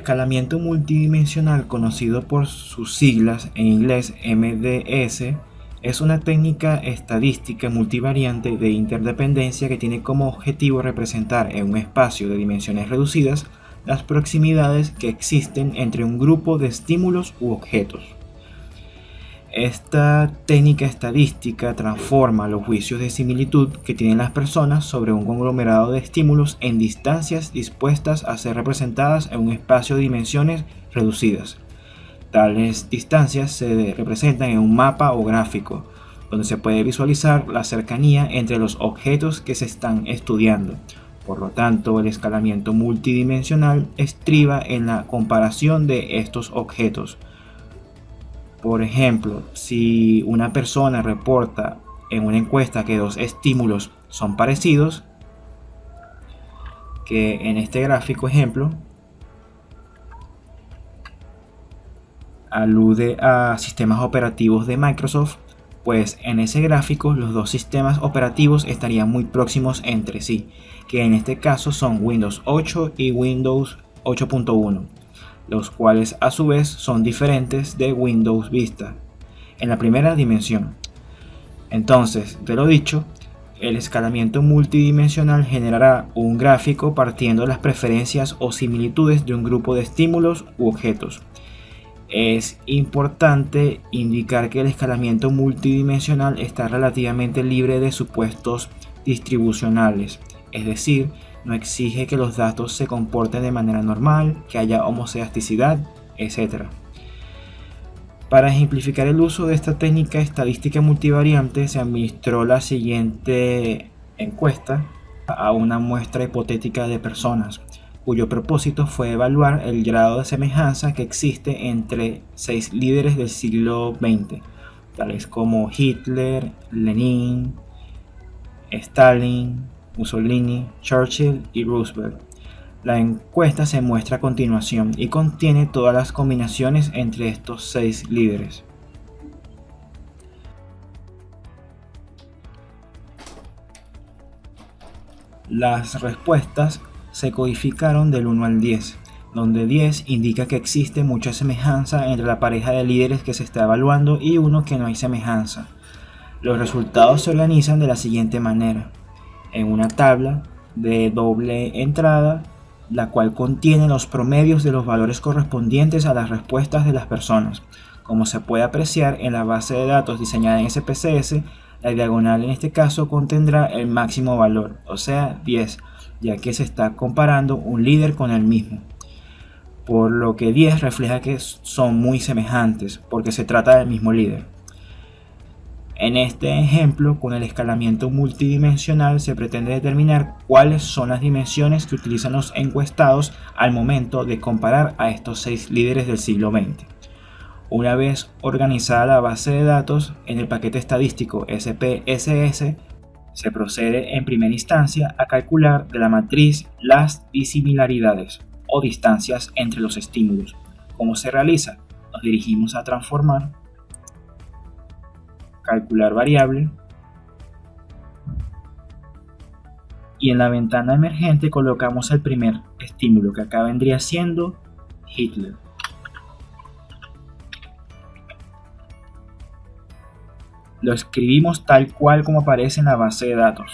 escalamiento multidimensional, conocido por sus siglas en inglés MDS, es una técnica estadística multivariante de interdependencia que tiene como objetivo representar en un espacio de dimensiones reducidas las proximidades que existen entre un grupo de estímulos u objetos. Esta técnica estadística transforma los juicios de similitud que tienen las personas sobre un conglomerado de estímulos en distancias dispuestas a ser representadas en un espacio de dimensiones reducidas. Tales distancias se representan en un mapa o gráfico, donde se puede visualizar la cercanía entre los objetos que se están estudiando. Por lo tanto, el escalamiento multidimensional estriba en la comparación de estos objetos. Por ejemplo, si una persona reporta en una encuesta que dos estímulos son parecidos, que en este gráfico ejemplo alude a sistemas operativos de Microsoft, pues en ese gráfico los dos sistemas operativos estarían muy próximos entre sí, que en este caso son Windows 8 y Windows 8.1, los cuales a su vez son diferentes de Windows Vista en la primera dimensión. Entonces, de lo dicho, el escalamiento multidimensional generará un gráfico partiendo de las preferencias o similitudes de un grupo de estímulos u objetos. Es importante indicar que el escalamiento multidimensional está relativamente libre de supuestos distribucionales, es decir, no exige que los datos se comporten de manera normal, que haya homozeisticidad, etc. Para ejemplificar el uso de esta técnica estadística multivariante, se administró la siguiente encuesta a una muestra hipotética de personas, cuyo propósito fue evaluar el grado de semejanza que existe entre 6 líderes del siglo XX, tales como Hitler, Lenin, Stalin, Mussolini, Churchill y Roosevelt. La encuesta se muestra a continuación y contiene todas las combinaciones entre estos 6 líderes. Las respuestas se codificaron del 1 al 10, donde 10 indica que existe mucha semejanza entre la pareja de líderes que se está evaluando y 1 que no hay semejanza. Los resultados se organizan de la siguiente manera: en una tabla de doble entrada, la cual contiene los promedios de los valores correspondientes a las respuestas de las personas. Como se puede apreciar en la base de datos diseñada en SPSS, la diagonal en este caso contendrá el máximo valor, o sea 10, ya que se está comparando un líder con el mismo. Por lo que 10 refleja que son muy semejantes, porque se trata del mismo líder. En este ejemplo, con el escalamiento multidimensional se pretende determinar cuáles son las dimensiones que utilizan los encuestados al momento de comparar a estos 6 líderes del siglo XX. Una vez organizada la base de datos en el paquete estadístico SPSS, se procede en primera instancia a calcular de la matriz las disimilaridades o distancias entre los estímulos. ¿Cómo se realiza? Nos dirigimos a transformar, calcular variable, y en la ventana emergente colocamos el primer estímulo, que acá vendría siendo Hitler. Lo escribimos tal cual como aparece en la base de datos.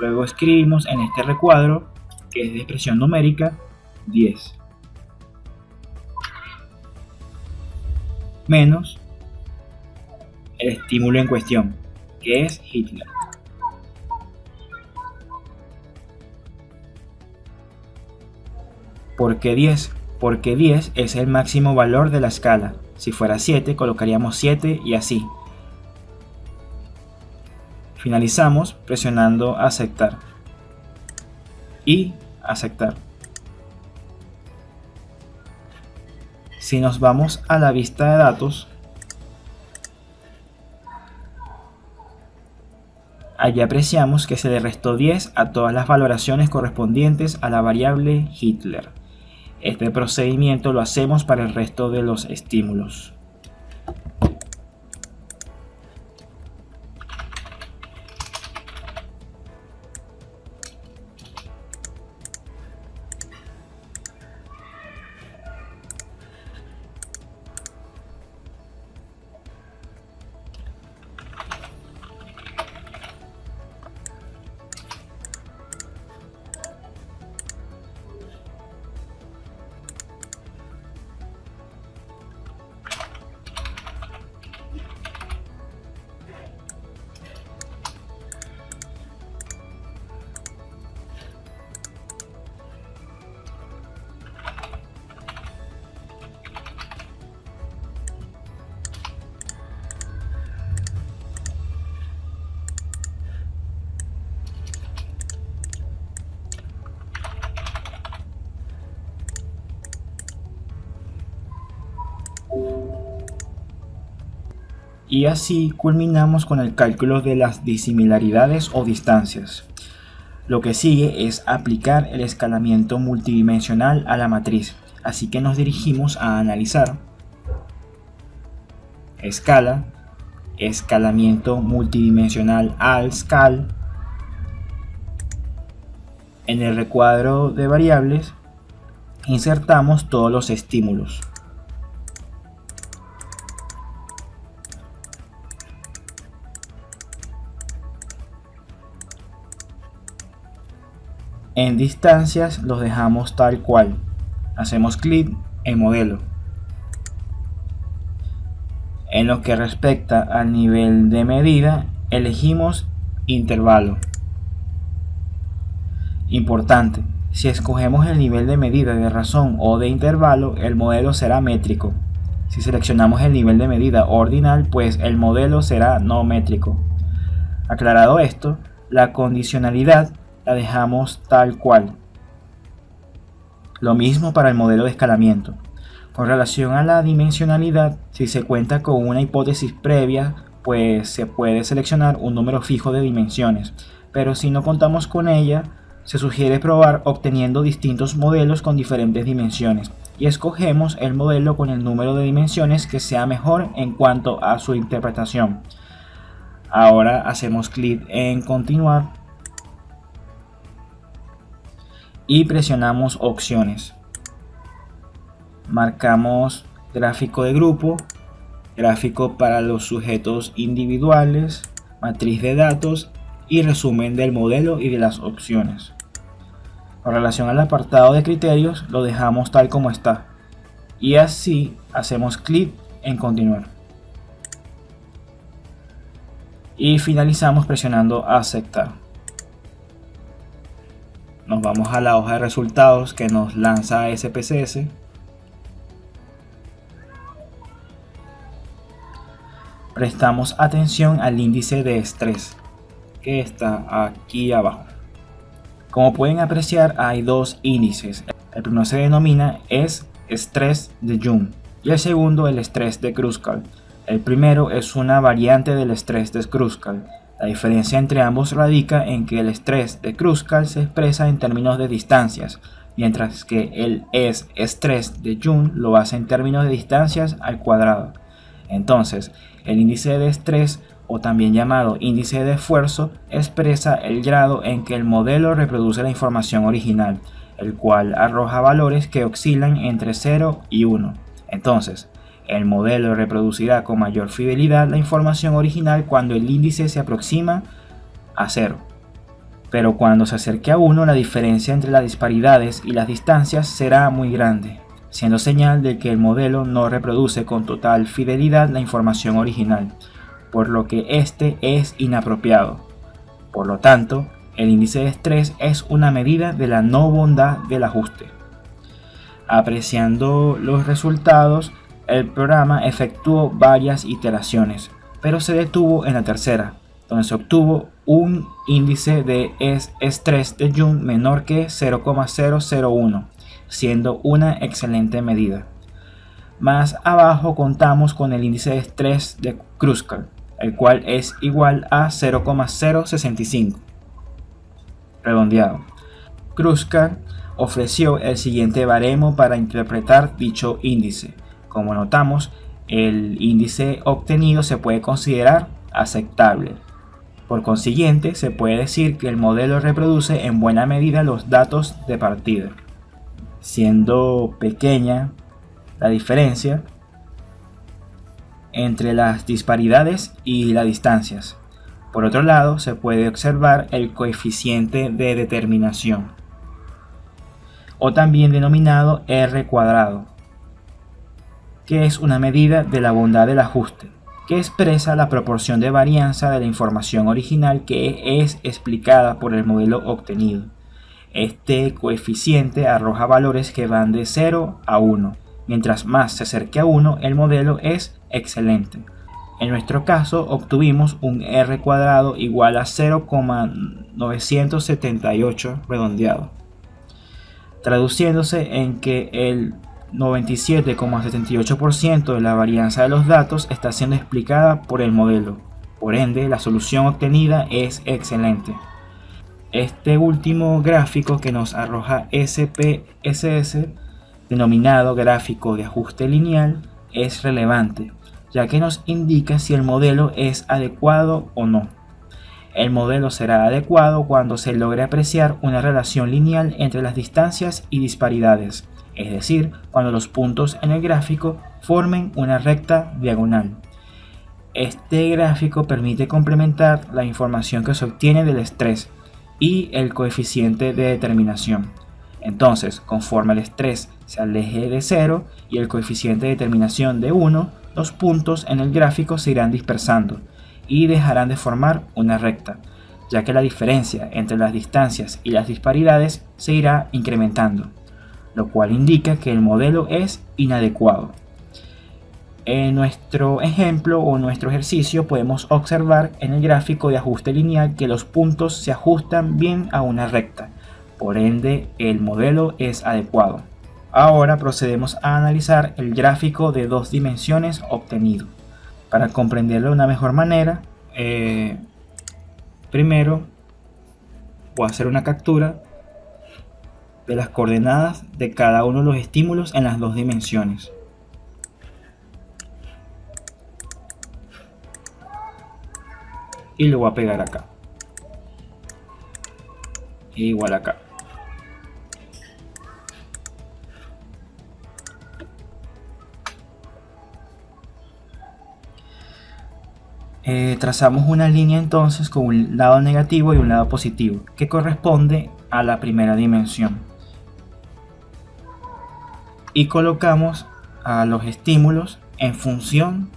Luego escribimos en este recuadro, que es de expresión numérica, 10 menos el estímulo en cuestión, que es Hitler. ¿Por qué 10? Porque 10 es el máximo valor de la escala. Si fuera 7, colocaríamos 7 y así. Finalizamos presionando aceptar y aceptar. Si nos vamos a la vista de datos, allí apreciamos que se le restó 10 a todas las valoraciones correspondientes a la variable Hitler. Este procedimiento lo hacemos para el resto de los estímulos. Y así culminamos con el cálculo de las disimilaridades o distancias. Lo que sigue es aplicar el escalamiento multidimensional a la matriz, así que nos dirigimos a analizar escala, escalamiento multidimensional al scal. En el recuadro de variables insertamos todos los estímulos. En distancias los dejamos tal cual. Hacemos clic en modelo. En lo que respecta al nivel de medida, elegimos intervalo. Importante, si escogemos el nivel de medida de razón o de intervalo, el modelo será métrico. Si seleccionamos el nivel de medida ordinal, pues el modelo será no métrico. Aclarado esto, la condicionalidad la dejamos tal cual. Lo mismo para el modelo de escalamiento. Con relación a la dimensionalidad, si se cuenta con una hipótesis previa, pues se puede seleccionar un número fijo de dimensiones, pero si no contamos con ella, se sugiere probar obteniendo distintos modelos con diferentes dimensiones y escogemos el modelo con el número de dimensiones que sea mejor en cuanto a su interpretación. Ahora hacemos clic en continuar y presionamos opciones. Marcamos gráfico de grupo, gráfico para los sujetos individuales, matriz de datos y resumen del modelo y de las opciones. Con relación al apartado de criterios lo dejamos tal como está y así hacemos clic en continuar y finalizamos presionando aceptar. Nos vamos a la hoja de resultados que nos lanza SPSS. Prestamos atención al índice de estrés que está aquí abajo. Como pueden apreciar, hay dos índices. El primero se denomina estrés de Young y el segundo el estrés de Kruskal. El primero es una variante del estrés de Kruskal. La diferencia entre ambos radica en que el estrés de Kruskal se expresa en términos de distancias, mientras que el estrés de Young lo hace en términos de distancias al cuadrado. Entonces, el índice de estrés, o también llamado índice de esfuerzo, expresa el grado en que el modelo reproduce la información original, el cual arroja valores que oscilan entre 0 y 1. Entonces, el modelo reproducirá con mayor fidelidad la información original cuando el índice se aproxima a 0. Pero cuando se acerque a 1, la diferencia entre las disparidades y las distancias será muy grande, siendo señal de que el modelo no reproduce con total fidelidad la información original, por lo que este es inapropiado. Por lo tanto, el índice de estrés es una medida de la no bondad del ajuste. Apreciando los resultados, el programa efectuó varias iteraciones, pero se detuvo en la tercera, donde se obtuvo un índice de estrés de Young menor que 0,001, siendo una excelente medida. Más abajo contamos con el índice de estrés de Kruskal, el cual es igual a 0,065, redondeado. Kruskal ofreció el siguiente baremo para interpretar dicho índice. Como notamos, el índice obtenido se puede considerar aceptable. Por consiguiente, se puede decir que el modelo reproduce en buena medida los datos de partida, siendo pequeña la diferencia entre las disparidades y las distancias. Por otro lado, se puede observar el coeficiente de determinación, o también denominado R cuadrado, que es una medida de la bondad del ajuste, que expresa la proporción de varianza de la información original que es explicada por el modelo obtenido. Este coeficiente arroja valores que van de 0 a 1. Mientras más se acerque a 1, el modelo es excelente. En nuestro caso, obtuvimos un R cuadrado igual a 0,978 redondeado, traduciéndose en que el 97,78% de la varianza de los datos está siendo explicada por el modelo. Por ende, la solución obtenida es excelente. Este último gráfico que nos arroja SPSS, denominado gráfico de ajuste lineal, es relevante, ya que nos indica si el modelo es adecuado o no. El modelo será adecuado cuando se logre apreciar una relación lineal entre las distancias y disparidades, es decir, cuando los puntos en el gráfico formen una recta diagonal. Este gráfico permite complementar la información que se obtiene del estrés y el coeficiente de determinación. Entonces, conforme el estrés se aleje de 0 y el coeficiente de determinación de 1, los puntos en el gráfico se irán dispersando y dejarán de formar una recta, ya que la diferencia entre las distancias y las disparidades se irá incrementando, lo cual indica que el modelo es inadecuado. En nuestro ejemplo o nuestro ejercicio podemos observar en el gráfico de ajuste lineal que los puntos se ajustan bien a una recta, por ende el modelo es adecuado. Ahora procedemos a analizar el gráfico de 2 dimensiones obtenido. Para comprenderlo de una mejor manera, primero voy a hacer una captura de las coordenadas de cada uno de los estímulos en las 2 dimensiones. Y lo voy a pegar acá. Igual acá. Trazamos una línea entonces con un lado negativo y un lado positivo, que corresponde a la primera dimensión. Y colocamos a los estímulos en función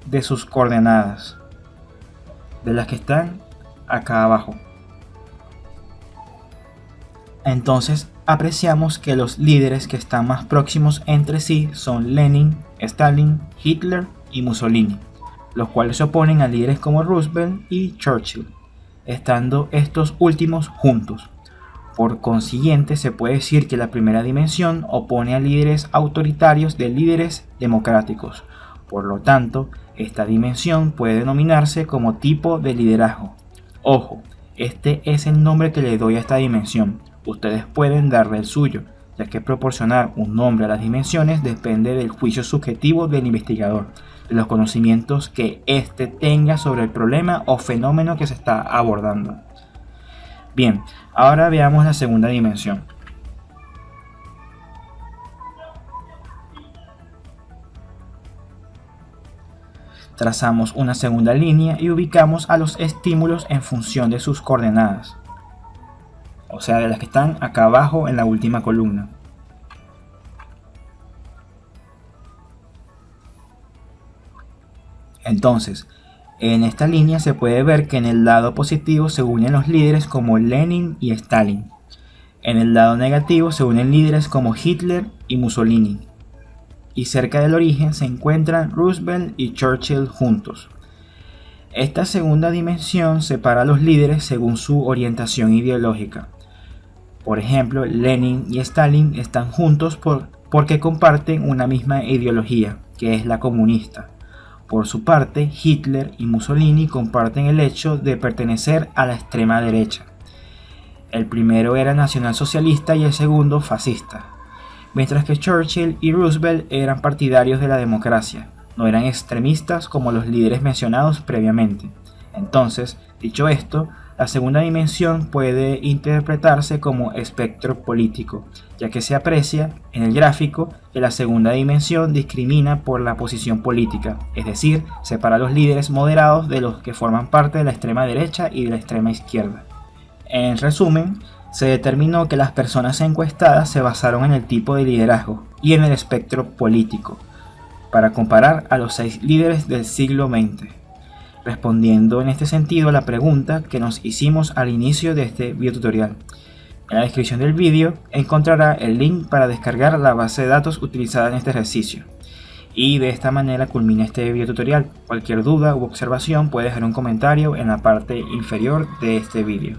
de sus coordenadas, de las que están acá abajo. Entonces apreciamos que los líderes que están más próximos entre sí son Lenin, Stalin, Hitler y Mussolini, los cuales se oponen a líderes como Roosevelt y Churchill, estando estos últimos juntos. Por consiguiente, se puede decir que la primera dimensión opone a líderes autoritarios de líderes democráticos. Por lo tanto, esta dimensión puede denominarse como tipo de liderazgo. Ojo, este es el nombre que le doy a esta dimensión. Ustedes pueden darle el suyo, ya que proporcionar un nombre a las dimensiones depende del juicio subjetivo del investigador, de los conocimientos que éste tenga sobre el problema o fenómeno que se está abordando. Bien, ahora veamos la segunda dimensión. Trazamos una segunda línea y ubicamos a los estímulos en función de sus coordenadas, o sea, de las que están acá abajo en la última columna. Entonces, en esta línea se puede ver que en el lado positivo se unen los líderes como Lenin y Stalin. En el lado negativo se unen líderes como Hitler y Mussolini. Y cerca del origen se encuentran Roosevelt y Churchill juntos. Esta segunda dimensión separa a los líderes según su orientación ideológica. Por ejemplo, Lenin y Stalin están juntos porque comparten una misma ideología, que es la comunista. Por su parte, Hitler y Mussolini comparten el hecho de pertenecer a la extrema derecha. El primero era nacionalsocialista y el segundo fascista, mientras que Churchill y Roosevelt eran partidarios de la democracia, no eran extremistas como los líderes mencionados previamente. Entonces, dicho esto, la segunda dimensión puede interpretarse como espectro político, ya que se aprecia en el gráfico que la segunda dimensión discrimina por la posición política, es decir, separa a los líderes moderados de los que forman parte de la extrema derecha y de la extrema izquierda. En resumen, se determinó que las personas encuestadas se basaron en el tipo de liderazgo y en el espectro político, para comparar a los 6 líderes del siglo XX. Respondiendo en este sentido a la pregunta que nos hicimos al inicio de este videotutorial. En la descripción del vídeo encontrará el link para descargar la base de datos utilizada en este ejercicio. Y de esta manera culmina este videotutorial. Cualquier duda u observación puede dejar un comentario en la parte inferior de este vídeo.